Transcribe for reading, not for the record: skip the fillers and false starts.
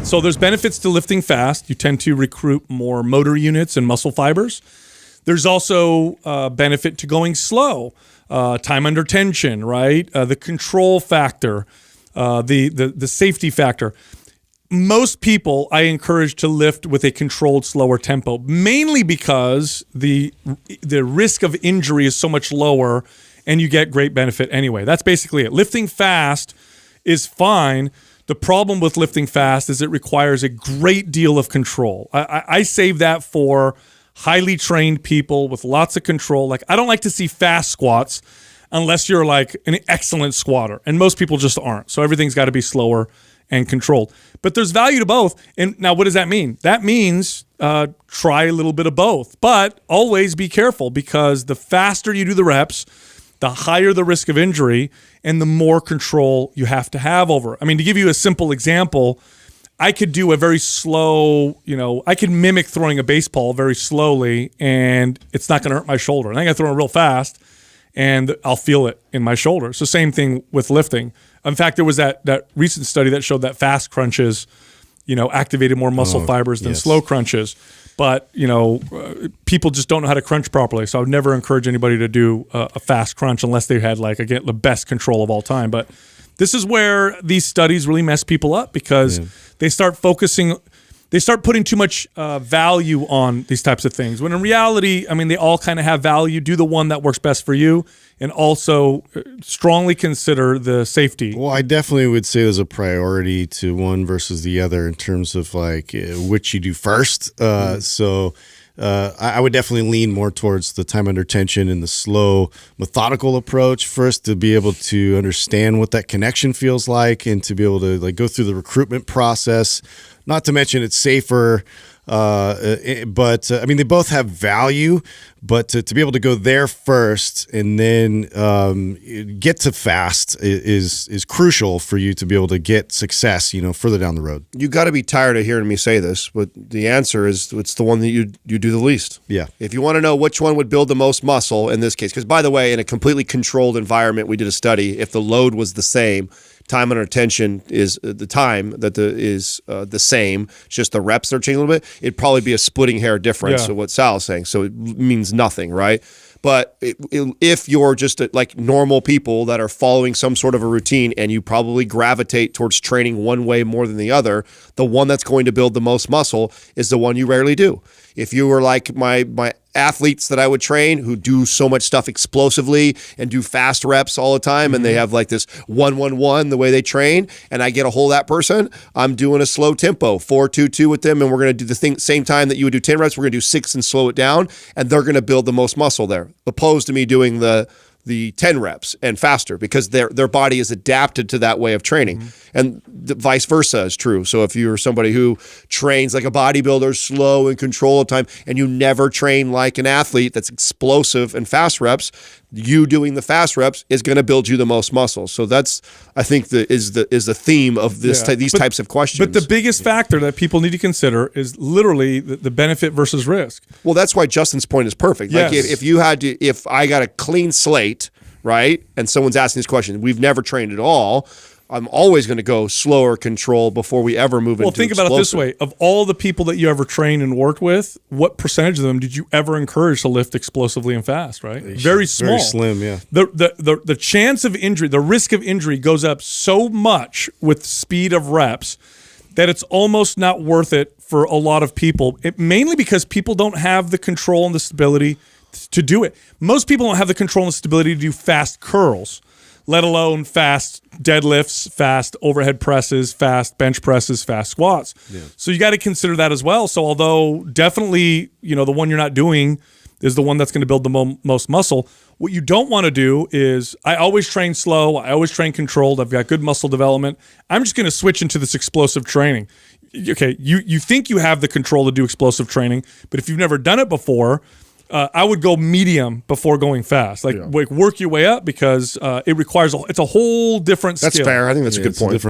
So there's benefits to lifting fast. You tend to recruit more motor units and muscle fibers. There's also benefit to going slow, time under tension, right? The control factor, the safety factor. Most people I encourage to lift with a controlled, slower tempo, mainly because the risk of injury is so much lower and you get great benefit anyway. That's basically it. Lifting fast is fine. The problem with lifting fast is it requires a great deal of control. I save that for highly trained people with lots of control. Like, I don't like to see fast squats unless you're like an excellent squatter, and most people just aren't. So everything's got to be slower and controlled. But there's value to both. And now, what does that mean? That means try a little bit of both, but always be careful, because the faster you do the reps, the higher the risk of injury and the more control you have to have over. I mean, to give you a simple example, I could do a very slow, I could mimic throwing a baseball very slowly and it's not going to hurt my shoulder. And I got to throw it real fast and I'll feel it in my shoulder. So same thing with lifting. In fact, there was that recent study that showed that fast crunches, activated more muscle fibers than slow crunches. But, people just don't know how to crunch properly. So I would never encourage anybody to do a fast crunch unless they had, again, the best control of all time. But this is where these studies really mess people up, because they start putting too much value on these types of things. When in reality, I mean, they all kind of have value. Do the one that works best for you, and also strongly consider the safety. Well, I definitely would say there's a priority to one versus the other in terms of which you do first. So I would definitely lean more towards the time under tension and the slow, methodical approach first, to be able to understand what that connection feels like and to be able to go through the recruitment process. Not to mention it's safer, but I mean, they both have value, but to be able to go there first and then get to fast is crucial for you to be able to get success, further down the road. You got to be tired of hearing me say this, but the answer is it's the one that you do the least. Yeah. If you want to know which one would build the most muscle in this case, because by the way, in a completely controlled environment, we did a study. If the load was the same, time under tension is the time that is the same. It's just the reps are changing a little bit. It'd probably be a splitting hair difference of what Sal's saying. So it means nothing, right? But if you're just like normal people that are following some sort of a routine and you probably gravitate towards training one way more than the other, the one that's going to build the most muscle is the one you rarely do. If you were like my athletes that I would train who do so much stuff explosively and do fast reps all the time, and they have like this 1-1-1 the way they train, and I get a hold of that person, I'm doing a slow tempo 4-2-2 with them, and we're going to do the same time that you would do 10 reps, we're going to do 6 and slow it down, and they're going to build the most muscle there, opposed to me doing the 10 reps and faster, because their body is adapted to that way of training. And the vice versa is true. So if you're somebody who trains like a bodybuilder, slow and control of time, and you never train like an athlete that's explosive and fast reps, you doing the fast reps is going to build you the most muscle. So that's, I think, is the theme of these types of questions. But the biggest factor that people need to consider is literally the benefit versus risk. Well, that's why Justin's point is perfect. Yes. Like if I got a clean slate, right, and someone's asking this question, we've never trained at all, I'm always going to go slower control before we ever move into explosive. Well, think about it this way. Of all the people that you ever trained and worked with, what percentage of them did you ever encourage to lift explosively and fast, right? Very small. Very slim, yeah. The chance of injury, the risk of injury goes up so much with speed of reps that it's almost not worth it for a lot of people, mainly because people don't have the control and the stability to do it. Most people don't have the control and the stability to do fast curls, let alone fast deadlifts, fast overhead presses, fast bench presses, fast squats. Yeah. So you got to consider that as well. So although definitely, the one you're not doing is the one that's going to build the most muscle, what you don't want to do is, I always train slow, I always train controlled, I've got good muscle development, I'm just going to switch into this explosive training. Okay, you think you have the control to do explosive training, but if you've never done it before, I would go medium before going fast. Work your way up, because it requires it's a whole different skill. That's fair. I think that's a good point.